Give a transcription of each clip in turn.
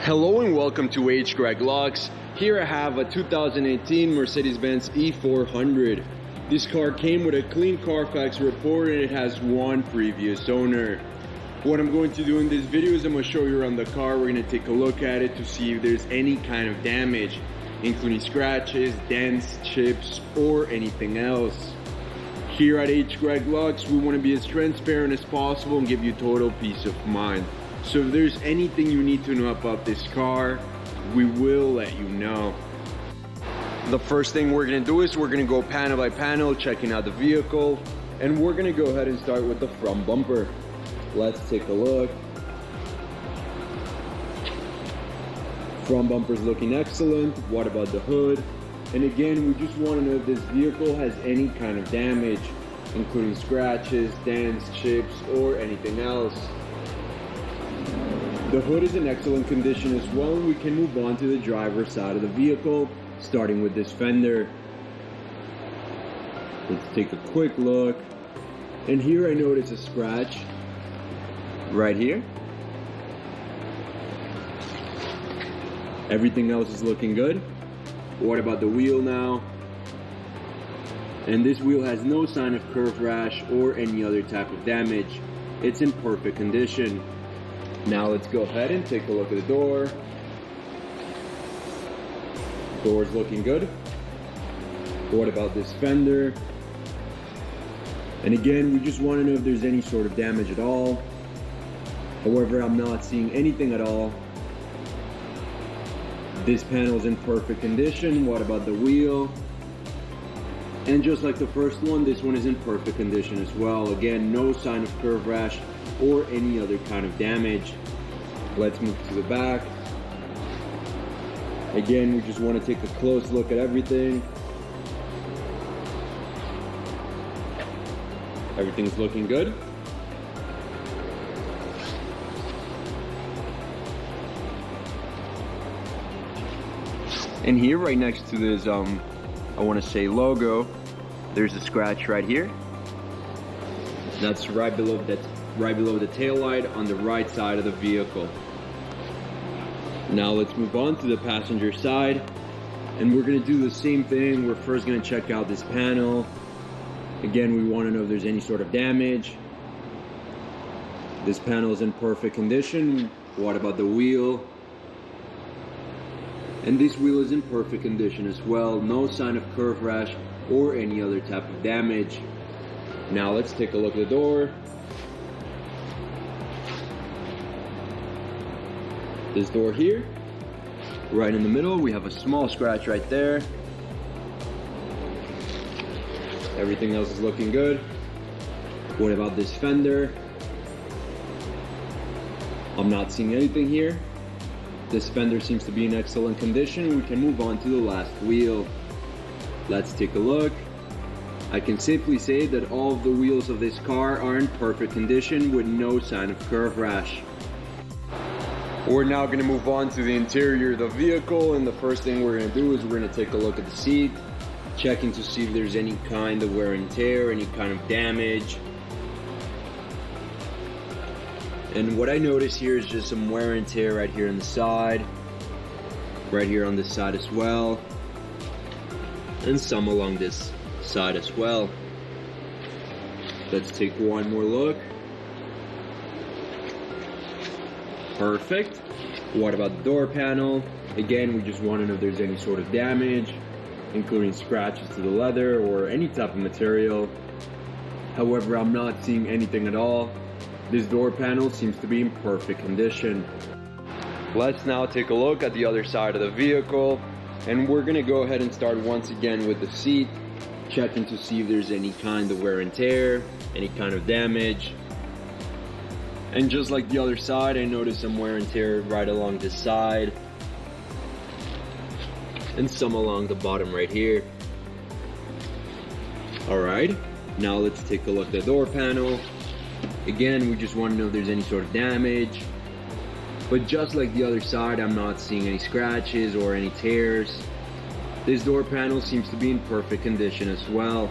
Hello and welcome to H. Greg Locks. Here I have a 2018 Mercedes-Benz E400. This car came with a clean Carfax report and it has one previous owner. What I'm going to do in this video is I'm going to show you around the car. We're going to take a look at it to see if there's any kind of damage, including scratches, dents, chips, or anything else. Here at H. Greg Locks, we want to be as transparent as possible and give you total peace of mind. So if there's anything you need to know about this car, we will let you know. The first thing we're going to do is we're going to go panel by panel, checking out the vehicle, and we're going to go ahead and start with the front bumper. Let's take a look. Front bumper's looking excellent. What about the hood? And again, we just want to know if this vehicle has any kind of damage, including scratches, dents, chips, or anything else. The hood is in excellent condition as well, and we can move on to the driver's side of the vehicle, starting with this fender. Let's take a quick look. And here I notice a scratch right here. Everything else is looking good. What about the wheel now? And this wheel has no sign of curve rash or any other type of damage. It's in perfect condition. Now let's go ahead and take a look at the door. Door's looking good. What about this fender? And again, we just want to know if there's any sort of damage at all. However, I'm not seeing anything at all. This panel's in perfect condition. What about the wheel? And just like the first one, this one is in perfect condition as well. Again, no sign of curve rash or any other kind of damage. Let's move to the back. Again, we just want to take a close look at everything. Everything's looking good. And here, right next to this, I want to say logo, there's a scratch right here. That's right below the tail light on the right side of the vehicle. Now let's move on to the passenger side, and we're going to do the same thing. We're first going to check out this panel. Again, we want to know if there's any sort of damage. This panel is in perfect condition. What about the wheel? And this wheel is in perfect condition as well. No sign of curve rash or any other type of damage. Now let's take a look at the door. This door here, right in the middle, we have a small scratch right there. Everything else is looking good. What about this fender? I'm not seeing anything here. This fender seems to be in excellent condition. We can move on to the last wheel. Let's take a look. I can safely say that all of the wheels of this car are in perfect condition with no sign of curve rash. We're now going to move on to the interior of the vehicle, and the first thing we're going to do is we're going to take a look at the seat, checking to see if there's any kind of wear and tear, any kind of damage. And what I notice here is just some wear and tear right here on the side, right here on this side as well, and some along this side as well. Let's take one more look. Perfect. What about the door panel? Again, we just want to know if there's any sort of damage, including scratches to the leather or any type of material. However, I'm not seeing anything at all. This door panel seems to be in perfect condition. Let's now take a look at the other side of the vehicle, and we're going to go ahead and start once again with the seat, checking to see if there's any kind of wear and tear, any kind of damage. And just like the other side, I noticed some wear and tear right along this side, and some along the bottom right here. Alright, now let's take a look at the door panel. Again, we just want to know if there's any sort of damage. But just like the other side, I'm not seeing any scratches or any tears. This door panel seems to be in perfect condition as well.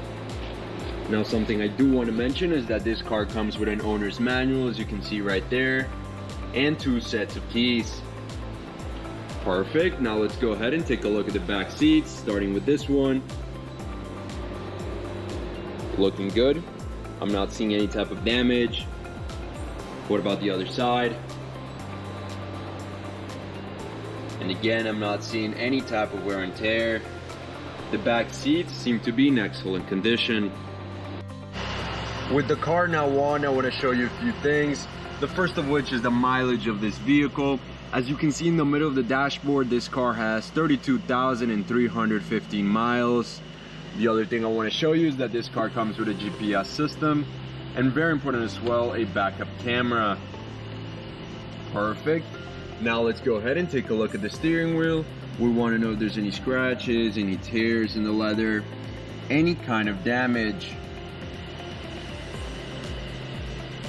Now, something I do want to mention is that this car comes with an owner's manual, as you can see right there, and 2 sets of keys. Perfect. Now let's go ahead and take a look at the back seats, starting with this one. Looking good. I'm not seeing any type of damage. What about the other side? And again, I'm not seeing any type of wear and tear. The back seats seem to be in excellent condition. With the car now on, I want to show you a few things. The first of which is the mileage of this vehicle. As you can see in the middle of the dashboard, this car has 32,315 miles. The other thing I want to show you is that this car comes with a GPS system, and very important as well, a backup camera. Perfect. Now let's go ahead and take a look at the steering wheel. We want to know if there's any scratches, any tears in the leather, any kind of damage.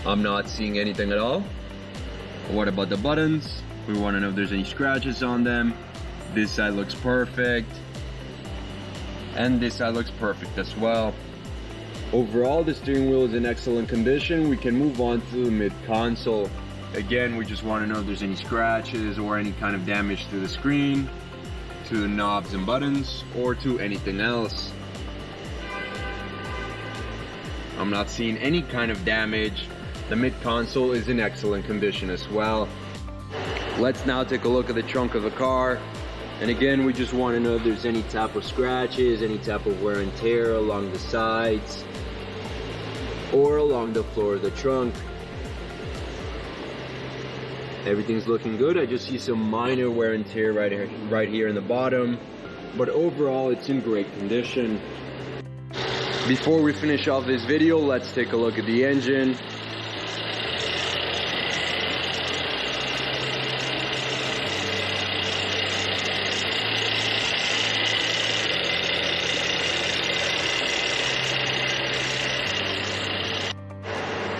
I'm not seeing anything at all. What about the buttons? We want to know if there's any scratches on them. This side looks perfect. And this side looks perfect as well. Overall, the steering wheel is in excellent condition. We can move on to the mid-console. Again, we just want to know if there's any scratches or any kind of damage to the screen, to the knobs and buttons, or to anything else. I'm not seeing any kind of damage. The mid-console is in excellent condition as well. Let's now take a look at the trunk of the car. And again, we just want to know if there's any type of scratches, any type of wear and tear along the sides or along the floor of the trunk. Everything's looking good. I just see some minor wear and tear right here in the bottom, but overall it's in great condition. Before we finish off this video, let's take a look at the engine.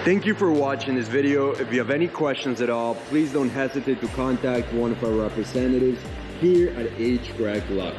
Thank you for watching this video. If you have any questions at all, please don't hesitate to contact one of our representatives here at H. Greg Lux.